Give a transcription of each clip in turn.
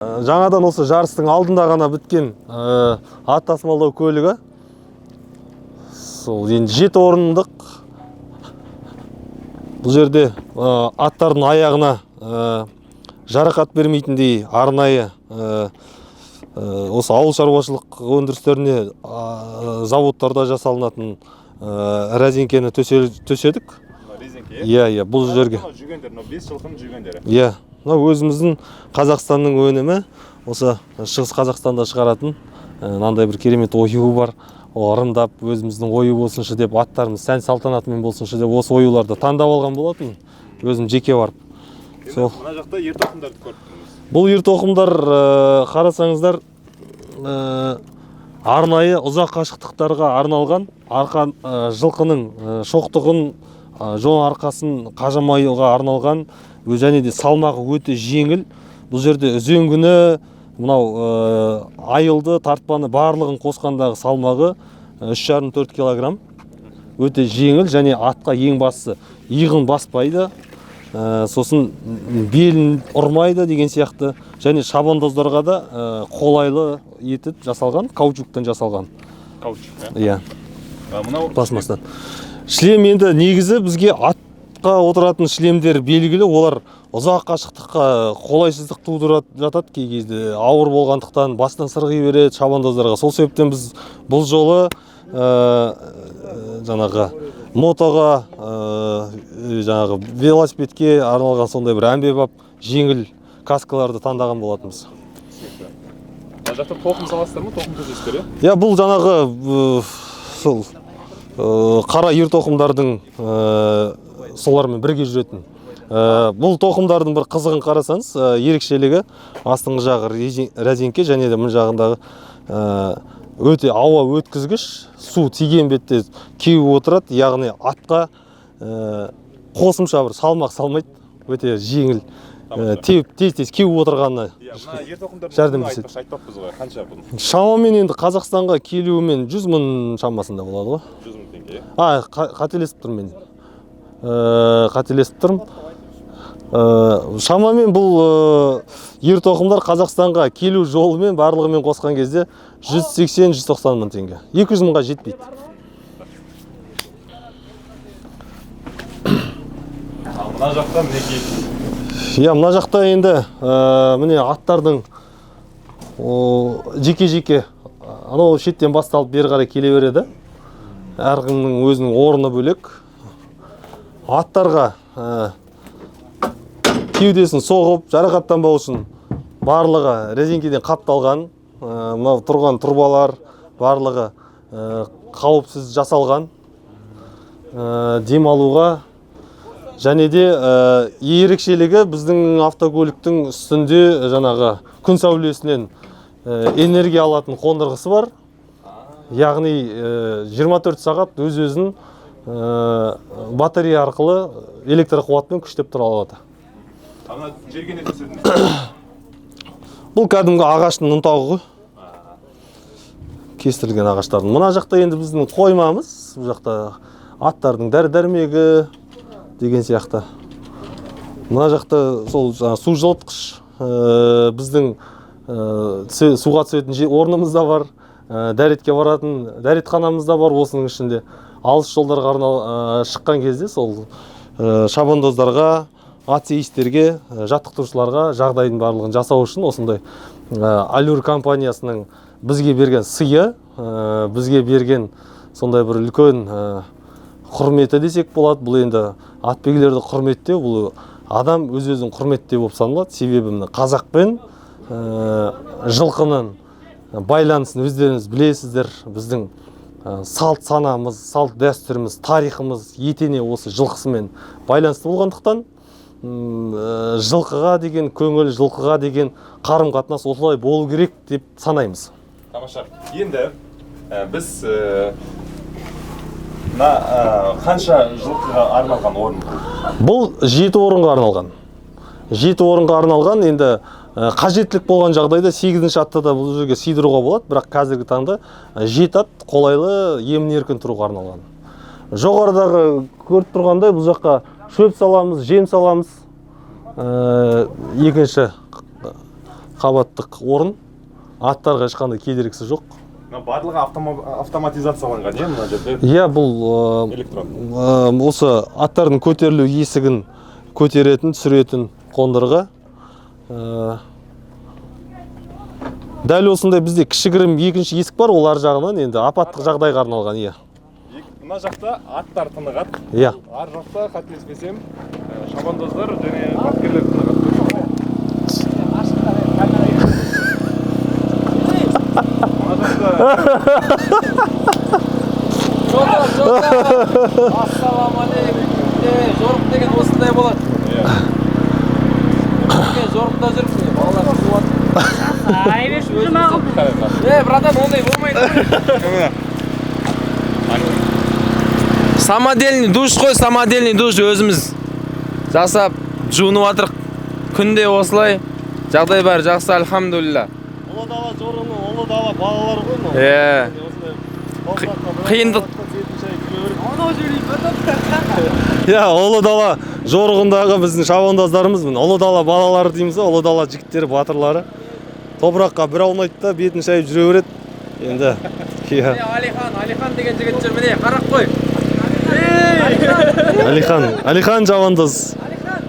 Жаңадан осы жарыстың алдында ғана біткен ат тасымалдау көлігі. Сол енді 7 орындық. Бұл жерде аттардың аяғына жарақат бермейтіндей арнайы осы ауыл шаруашылық өндірістеріне заводтарда жасалынатын резеңкені төседік. Резеңке? Иә, бұл жерге. Жүгендер, 5 жылқының жүгендері. Иә, өзіміздің Қазақстанның өнімі, осы Шығыс Қазақстанда шығаратын мынандай бір керемет оюы бар. Ырымдап, өзіміздің ою болсыншы деп, аттарымыз сән салтанатымен болсыншы деп, осы оюларды таңдап алған болатын. Өзім жеке барып. Мына жақта ер-тоқымдарды көріп тұрмыз. Бұл ер-тоқымдар, қарасаңыздар, арнайы ұзақ қашықтықтарға арналған, жылқының шоқтығын, жон арқасын қажамаюға арналған, және де салмағы өте жеңіл. Бұл жерде үзеңгіні, мынау айылды, тартпаны барлығын қосқандағы салмағы 3,5-4 килограмм. Өте жеңіл, және атқа ең бастысы иығын баспайды, сосын белін ұрмайды деген сияқты. Және шабандоздарға да қолайлы етіп жасалған, каучуктан жасалған. Каучук, иә? Мынау пластмастан. Шлем енді негізі бізге атқа отыратын шлемдер белгілі, олар ұзақ қашықтыққа қолайсыздық тудырып жатады кей кезде, ауыр болғандықтан бастан сырғи береді шабандоздарға. Сол себептен біз бұл жолы жаңағы мотоға, жаңағы велосипедке арналған сондай бір әмбебап жеңіл каскаларды таңдаған болатынбыз. Мына жақта тоқым саласыздар ма, тоқым төсесіздер? Иә, бұл жаңағы сол қара ер-тоқымдардың солармен бірге жүретін. Бұл тоқымдардың бір қызығын қарасаңыз, ерекшелігі астыңғы жағы резеңке, және де мына жағындағы өте ауа өткізгіш, су тиген бетте кеуіп отырады, яғни атқа қосымша бір салмақ салмайды, өте жеңіл, тез кеуіп отырғанына жәрдем етеді. Айтпаппыз ғой, қанша бұл? Шамамен енді Қазақстанға келуімен 100 мың шамасында болады ғой. 100 мың теңге. Қателесіп тұрмын мен. Қателесіп тұрмын. Шамамен бұл ер-тоқымдар Қазақстанға келу жолымен барлығымен қосқан кезде 180-190 мың теңге. 200 мыңға жетпейді. Мына жақта мінекей. Иә, мына жақта енді міне аттардың жеке-жеке анау шеттен басталып бері қарай келе береді. Әркімнің өзінің орны бөлек. Аттарға кеудесін соғып, жарақаттанбау үшін барлығы резеңкеден қапталған. Мынау тұрған тұрбалар барлығы қауіпсіз жасалған. Демалуға және де ерекшелігі біздің автокөліктің үстінде жаңағы күн сәулесінен энергия алатын қондырғысы бар. Яғни 24 сағат өз-өзін батарея арқылы электр қуатпен күштеп тұра алады. Ана жерге не төседіңіз? Бұл кәдімгі ағаштың ұнтағы ғой. Кестірілген ағаштардың. Мына жақта енді біздің қоймамыз, бұл жақта аттардың дәрі-дәрмегі деген сияқты. Мына жақта сол су жылытқыш, біздің суға түсетін орнымыз да бар, дәретке баратын дәретханамыз да бар. Осының ішінде алыс жолдарға шыққан кезде сол шабандоздарға, ат-сейістерге, жаттықтырушыларға жағдайдың барлығын жасау үшін осындай Allure компаниясының бізге берген сыйы, бізге берген сондай бір үлкен құрметі десек болады. Бұл енді атбегілерді құрметтеу, бұл адам өз-өзін құрметтеу болып саналады. Себебі қазақпен жылқының байланысын өздеріңіз білесіздер. Біздің салт санамыз, салт дәстүріміз, тарихымыз етене осы жылқысымен байланысты болғандықтан жылқыға деген көңіл, жылқыға деген қарым-қатынас осылай болу керек деп санаймыз. Тамаша. Енді біз қанша жылқыға арналған орын бұл? Бұл 7 орынға арналған. 7 орынға арналған. Енді қажеттілік болған жағдайда 8-ші атта да бұл жерге сыйдыруға болады, бірақ қазіргі таңда 7 ат қолайлы емін-еркін тұруға арналған. Жоғарыдағы көріп тұрғандай бұл жаққа шөп саламыз, жем саламыз. Екінші қабаттық орын. Аттарға ешқандай кедергісі жоқ. Барлығы автоматизацияланған, иә, мына жерде? Иә, бұл осы аттардың көтерілу есігін көтеретін, түсіретін қондырғы. Дәл осындай бізде кішігірім екінші есік бар, ол ар жағынан енді апаттық жағдайға арналған, иә. Мына жақта аттар тынығады. Иә. Ар жақта, қателеспесем, шабандоздар және бапкерлер тынығады. Ассалаумағалейкум. Жорық деген осындай болады. Жорықта жүріпсің, балалар туады. Братан, ондай болмайды. Самодельный душ қой, самодельный душ өзіміз жасап жуынып жатырық. Күнде осылай. Жағдай бар, жақсы, альхамдулилля. Ұлы дала жорығының ұлы дала балалары ғой. Қиындық. Иә, ұлы дала жорығындағы біздің шабандоздарымыз, ұлы дала балалары дейміз, ұлы дала жігіттері, батырлары. Топыраққа бір аунайды да, бетін шайып жүре береді. Енді, Алихан деген жігіт жүр, міне, қарап қой. Алихан жабандоз.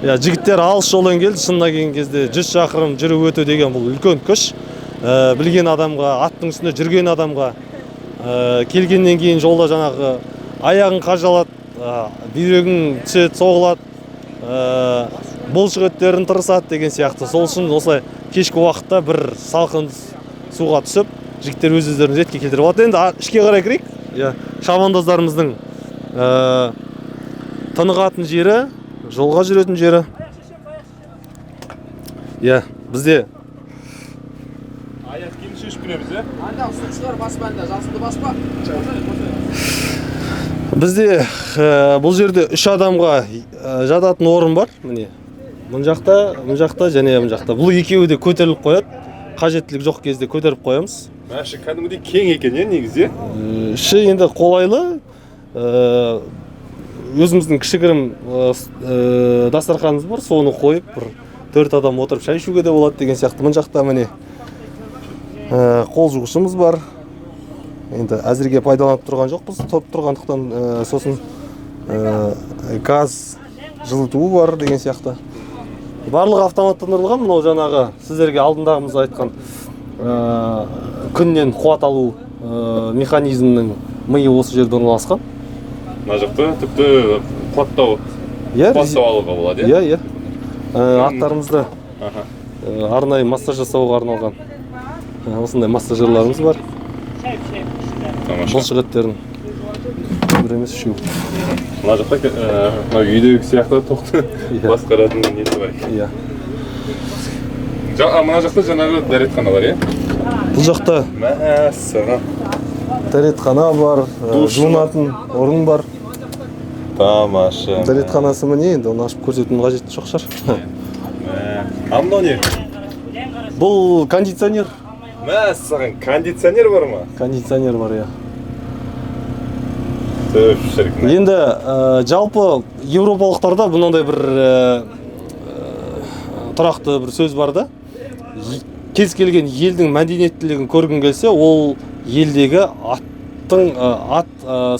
Жігіттер алыс жолдан келді, шынына келген кезде 100 шақырым жүріп өту деген бұл үлкен күш. Білген адамға, аттың үстінде жүрген адамға келгеннен кейін жолда жаңағы аяғын қажалады, бүйрегін түседі, соғылады, бұлшық еттерін тырысады деген сияқты. Сол үшін осылай кешкі уақытта бір салқын суға түсіп, жігіттер өз-өздерін ретке келтіріп алады. Енді ішке қарай кірейік. Шабандоздарымыздың тынығатын жері, жолға жүретін жері. Бізде Аяқ киім шешіп кіреміз, иә? Анда ұсыншылар баспа, анда жасынды баспа. Бізде бұл жерде 3 адамға жататын орын бар. Міне, мұн жақта және мұн жақта. Бұл екеуі де көтеріліп қояды. Қажеттілік жоқ кезде көтеріп қоямыз. Мәші кәдімгідей кең екен, негізі? Іші енді қолайлы. Өзіміздің кішігірім дастарханымыз бар, соны қойып, 4 адам отырып шай ішуге де болады деген сияқты. Мұн жақта міне қол жуғышымыз бар. Енді әзірге пайдаланып тұрған жоқпыз, топ тұрғандықтан сосын газ жылытуы бар деген сияқты. Барлығы автоматтандырылған, мынау жаңағы сіздерге алдындағымыз айтқан күннен қуат алу механизмінің миы осы жерде орналасқан. Мына жақта тіпті қуаттау алуға болады, иә? Аттарымызды арнайы массаж жасауға арналған осындай массажерларымыз бар. Бұлшық еттерін бір емес үшеу. Мына жақта үйдегі сияқты тоқты басқаратын несі бар екен. Мына жақта жаңағы дәретхана бар, иә? Бұл жақта дәретхана бар, жуынатын орын бар. Тамаша. Дәретханасы міне, енді оны ашып көрсетудің қажеті жоқ шығар. Мынау не? Бұл кондиционер. Саған кондиционер бар ма? Кондиционер бар, иә. Шіркін. Енді жалпы еуропалықтарда бұндай бір тұрақты бір сөз бар да. Кез келген елдің мәдениеттілігін көргің келсе, ол елдегі ат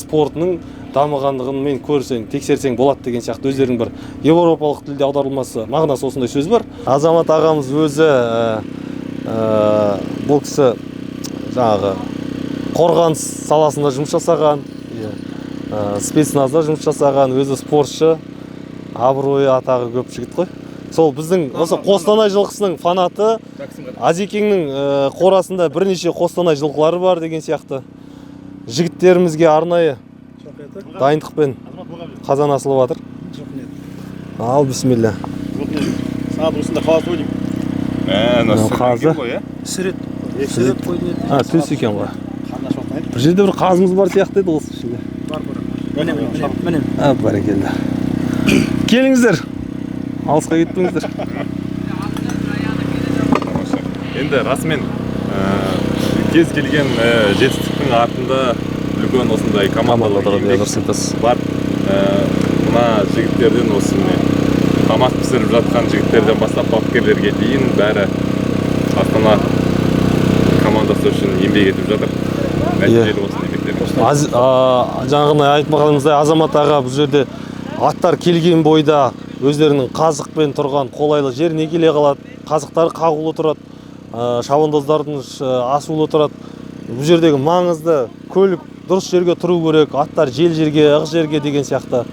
спортының дамығандығын көрсең, тексерсең болады деген сияқты. Өздерінің бір еуропалық тілде аударылмасы, мағынасы осындай сөз бар. Азамат ағамыз өзі бұл кісі жаңағы қорғаныс саласында жұмыс жасаған, спецназда жұмыс жасаған, өзі спортшы, абыройы атағы көп жігіт қой. Сол біздің осы Қостанай жылқысының фанаты, Азекеңнің қорасында бірнеше Қостанай жылқылары бар деген сияқты. Жігіттерімізге арнайы дайындықпен қазан асылып жатыр. Ал, бисмилля. Сағат осында қаласы ойдың. Қазы. Сүрет қойды. Төс екен ғой. Бір жерде бір қазымыз бар сияқты еді осы ішінде. Міне. Бәрекелді. Келіңіздер. Алысқа кетпеңіздер. Енді расымен кез келген жетістіктің артында үлкен осындай командалар бар. Мына жігіттерден осы тамақ пісіріп жатқан жігіттерден бастап бапкерлерге дейін бәрі Астана командасы үшін еңбек етіп жатыр. Нәтижелі болсын еңбектеріңіз. Жаңағындай айтмағанымыздай Азамат аға бұл жерде аттар келген бойда өздерінің қазықпен тұрған қолайлы жеріне келе қалады. Қазықтары қағулы тұрады, шабандоздардың асулы тұрады. Бұл жердегі маңызды көлік дұрыс жерге тұру керек, аттар жел жерге, ық жерге деген сияқты.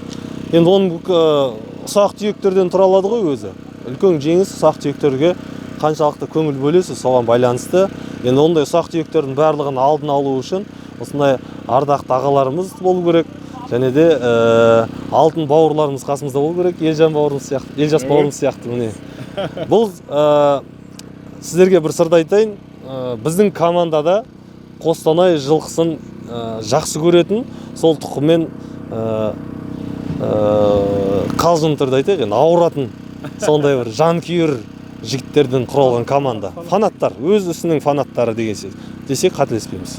Енді оның ұсақ түйектерден тұра алады ғой өзі. Үлкен жеңіс ұсақ түйектерге қаншалықты көңіл бөлесіз, соған байланысты. Енді ондай ұсақ түйектердің барлығын алдын алу үшін осындай ардақты ағаларымыз болу керек. Және де алтын бауырларымыз қасымызда болу керек, Елжан бауырымыз сияқты, Елжас бауырымыз сияқты міне. Бұл сіздерге бір сырды айтайын. Біздің командада Қостанай жылқысын жақсы көретін, сол тұқыммен қалжың түрде айтайық, ауыратын сондай бір жанкүйер жігіттерден құралған команда. Фанаттар, өз ісінің фанаттары десек қателеспейміз.